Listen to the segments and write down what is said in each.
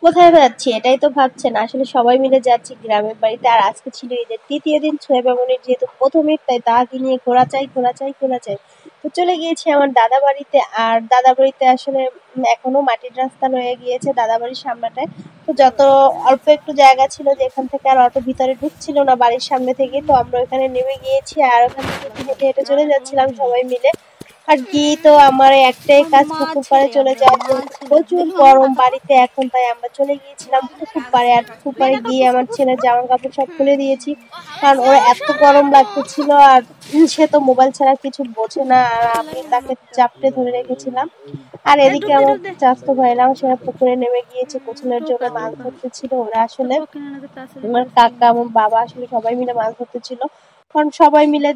কোথায় যাচ্ছি এটাই তো ভাবছেন। আসলে সবাই মিলে যাচ্ছি গ্রামের বাড়িতে। আর আজকে ছিল ঈদের ৩য় দিন। সোহেব মামুনের যেহেতু ১ম ঈদ, তাই তাকে নিয়ে ঘোরা চাই, ঘোরা চাই, ঘোরা চাই। তো চলে গিয়েছি আমার দাদা বাড়িতে। আর দাদা বাড়িতে আসলে এখনো মাটির রাস্তা রয়ে গিয়েছে দাদা বাড়ির সামনেটায়। তো যত অল্প একটু জায়গা ছিল যেখান থেকে আর অটো ভিতরে ঢুকছিল না বাড়ির সামনে থেকে, তো আমরা ওখানে নেমে গিয়েছি আর ওখান থেকে একটু হেঁটে হেঁটে চলে যাচ্ছিলাম সবাই মিলে। আর গিয়ে তো আমার একটাই কাজ পুকুর পাড়ে চলে যাওয়া, যেহেতু প্রচুর গরম বাড়িতে এখন, তাই আমরা চলে গিয়েছিলাম পুকুর পাড়ে। আর পুকুর পাড়ে গিয়ে আমার ছেলের জামা কাপড় সব খুলে দিয়েছি, কারণ ওর এত গরম লাগতেছিল। আর সে তো মোবাইল ছাড়া কিছু বোঝে না, আর আমি তাকে চাপটে ধরে রেখেছিলাম। আর এদিকে আমার চাচাতো ভাইরা সেরা পুকুরে নেমে গিয়েছে গোসলের জন্য, মাছ ধরতে ছিল ওরা। আসলে আমার কাকা আমার বাবা আসলে সবাই মিলে মাছ ধরতে ছিল, কারণ সবাই মিলে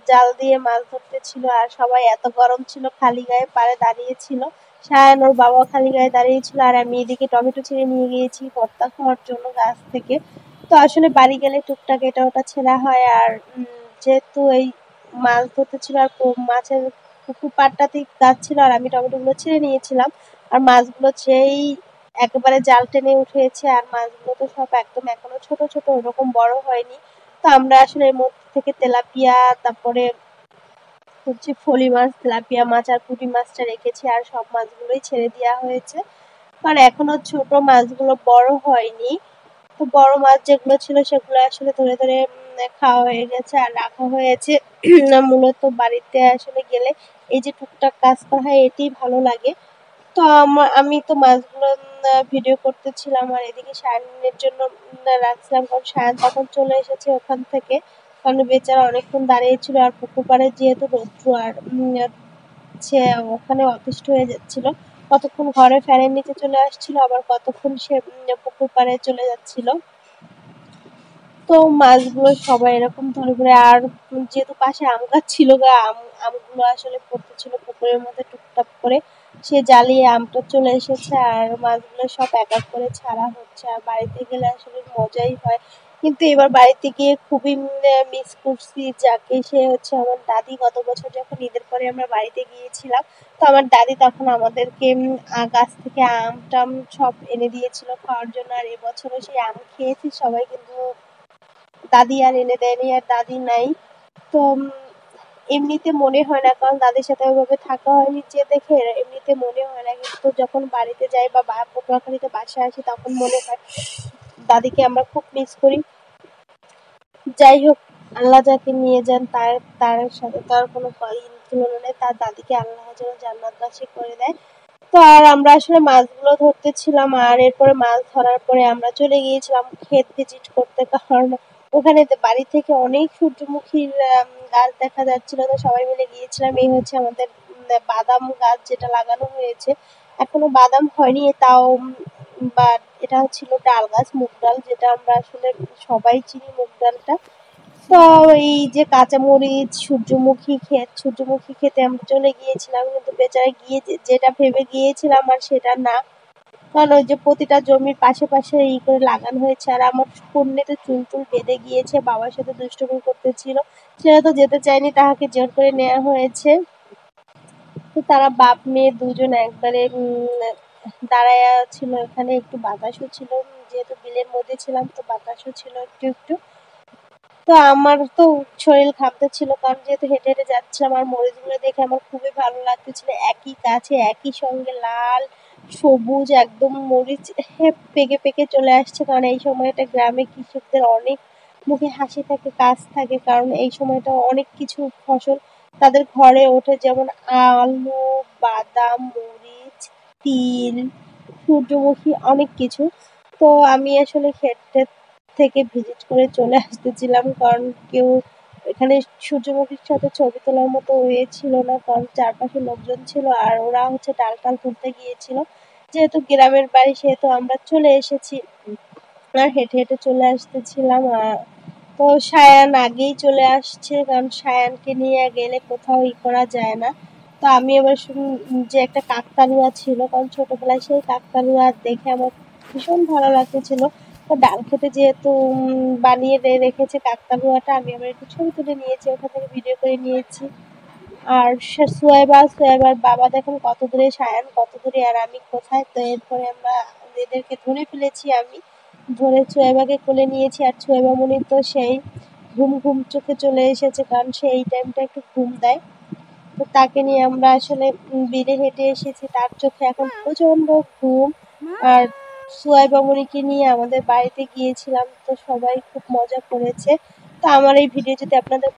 জাল দিয়ে মাছ ধরতে ছিল। আর সবাই এত গরম ছিল, খালি গায়ে পাড়ে দাঁড়িয়ে ছিল। সায়ান ওর বাবা খালি গায়ে দাঁড়িয়ে ছিল, আর আমি এদিকে টমেটো ছিঁড়ে নিয়ে গিয়েছি ভর্তা খাওয়ার জন্য গাছ থেকে। তো আসলে বাড়ি গেলে টুকটাক এটা ওটা ছেঁড়া হয়। আর যেহেতু এই মাছ ধরতে ছিল আর মাছের পুকুর পাড়টাতেই গাছ ছিল, আর আমি টমেটোগুলো ছিঁড়ে নিয়েছিলাম। আর মাছগুলো যেই একেবারে জাল টেনে উঠেছে, আর মাছগুলো তো সব একদম এখনো ছোট ছোট, ওরকম বড় হয়নি। তো আমরা আসলে এর মধ্যে থেকে তেলাপিয়া, তারপরে হচ্ছে ফলি মাছ, তেলাপিয়া মাছ আর পুঁটি মাছটা রেখেছি, আর সব মাছগুলোই ছেড়ে দেওয়া হয়েছে, কারণ এখনো ছোট মাছগুলো বড় হয়নি। তো বড় মাছ যেগুলো ছিল সেগুলো আসলে ধরে ধরে খাওয়া হয়ে গেছে আর রাখা হয়েছে। মূলত বাড়িতে আসলে গেলে এই যে টুকটাক কাজ করা হয় এটাই ভালো লাগে। তো আমি তো মাছগুলো ভিডিও করতেছিলাম, আর এদিকে সায়ানের জন্য রাখছিলাম, কারণ সায়ান তখন চলে এসেছে ওখান থেকে, কারণ বেচারা অনেকক্ষণ দাঁড়িয়েছিল। আর পুকুর পাড়ে যেহেতু রৌদ্র, আর সে ওখানে অতিষ্ঠ হয়ে যাচ্ছিল। কতক্ষণ ঘরে ফ্যানের নিচে চলে আসছিল, আবার কতক্ষণ সে পুকুর পাড়ে চলে যাচ্ছিল। তো মাছগুলো সবাই এরকম ধরে ধরে, আর যেহেতু পাশে আম গাছ ছিল গা, আমগুলো আসলে পড়তেছিল পুকুরের মধ্যে টুকটাক করে, সে জ্বালিয়ে আমটা চলে এসেছে। আর মাছগুলো সব এক এক করে ছাড়া হচ্ছে। আর বাড়িতে গেলে আসলে মজাই হয়, কিন্তু এবার বাড়িতে গিয়ে খুবই মিস করছি যাকে, সে হচ্ছে আমার দাদি। গত বছর যখন ঈদের পরে আমরা বাড়িতে গিয়েছিলাম, তো আমার দাদি তখন আমাদেরকে গাছ থেকে আম টাম সব এনে দিয়েছিল খাওয়ার জন্য। আর এবছরও সেই আম খেয়েছি সবাই, কিন্তু দাদি আর এনে দেয়নি, আর দাদি নাই। তো এমনিতে মনে হয় না, কারণ দাদির সাথে ওইভাবে থাকা হয়নি যে দেখে, এমনিতে মনে হয় না। কিন্তু যখন বাড়িতে যাই বা পটুয়াখালীতে বাসায় আসি তখন মনে হয় দাদিকে আমরা খুব মিস করি। যাই হোক, আল্লাহ যাকে নিয়ে যান তার তার সাথে তো আর কোনো তুলনা নেই। তার দাদিকে আল্লাহ যেন জান্নাতবাসী করে দেয়। তো আর আমরা আসলে মাছগুলো ধরতেছিলাম, আর এরপরে মাছ ধরার পরে আমরা চলে গিয়েছিলাম ক্ষেত ভিজিট করতে, কারণ ওখানে বাড়ি থেকে অনেক সূর্যমুখীর গাছ দেখা যাচ্ছিল। তো সবাই মিলে গিয়েছিলাম। এই হচ্ছে আমাদের বাদাম গাছ যেটা লাগানো হয়েছে, এখনো বাদাম হয়নি তাও, বা এটা হচ্ছিল ডাল গাছ, মুগ ডাল, যেটা আমরা আসলে সবাই চিনি মুগ ডালটা। তো এই যে কাঁচামরিচ, সূর্যমুখী খেতে আমরা চলে গিয়েছিলাম, কিন্তু বেচারা গিয়ে যেটা ভেবে গিয়েছিলাম আর সেটা না, কারণ ওই যে প্রতিটা জমির পাশে পাশে করে লাগানো হয়েছে। আর আমার কন্যাতে চুল টুল বেঁধে গিয়েছে, বাবার সাথে দুষ্টুমি করতেছিল, সেটা তো যেতে চায়নি, তাহাকে জোর করে নেওয়া হয়েছে। তো তারা বাপ মেয়ে দুজন একবারে দাঁড়ায়া ছিল এখানে, একটু বাতাসও ছিল, যেহেতু বিলের মধ্যে ছিলাম তো বাতাসও ছিল একটু একটু। তো আমার তো শরীর কাঁপতেছিল, কারণ যেহেতু হেঁটে হেঁটে যাচ্ছিলাম। আর মরিচগুলো দেখে আমার খুবই ভালো লাগতেছিল, একই গাছে একই সঙ্গে লাল সবুজ একদম মরিচ পেকে পেকে চলে আসছে। কারণ এই সময়টা গ্রামে কৃষকদের অনেক মুখে হাসি থাকে, কাজ থাকে, কারণ এই সময়টা অনেক কিছু ফসল তাদের ঘরে ওঠে, যেমন আলু, বাদাম, মরিচ, তিল, সূর্যমুখী, অনেক কিছু। তো আমি আসলে ক্ষেত থেকে ভিজিট করে চলে আসতেছিলাম, কারণ কেউ এখানে সূর্যমুখীর সাথে ছবি তোলার মতো ওয়ে ছিল না, কারণ চারপাশে লোকজন ছিল আর ওরা হচ্ছে ডাল টাল তুলতে গিয়েছিল। যেহেতু গ্রামের বাড়ি সেহেতু আমরা চলে এসেছি, আর হেঁটে হেঁটে চলে আসতেছিলাম। আর তো সায়ান আগেই চলে আসছে, কারণ সায়ানকে নিয়ে গেলে কোথাও করা যায় না। তো আমি এবার যে একটা কাকতাড়ুয়া ছিল, কারণ ছোটবেলায় সেই কাকতাড়ুয়া দেখে আমার ভীষণ ভালো লাগতেছিল। তো ডাল খেতে যেহেতু বানিয়ে রেখেছে কাকতাড়ুয়াটা, আমি আবার একটু ছবি তুলে নিয়েছি, ওখান থেকে ভিডিও করে নিয়েছি। আর সোয়েবার বাবা দেখেন কত দূরে, সায়ান কত দূরে, আর আমি কোথায়। তো এরপরে আমরা এদেরকে ধরে ফেলেছি আমি, ধরে সোয়েবাকে কোলে নিয়েছি। আর সোয়েবামণি তো সেই ঘুম ঘুম চোখে চলে এসেছে, কারণ সে এই টাইমটা একটু ঘুম দেয়। তো তাকে নিয়ে আমরা আসলে বিলে হেঁটে এসেছি, তার চোখে এখন প্রচণ্ড ঘুম। আর সোয়াইবামণিকে নিয়ে আমাদের বাড়িতে গিয়েছিলাম, তো সবাই খুব মজা করেছে। তো আমার এই ভিডিও যদি আপনাদের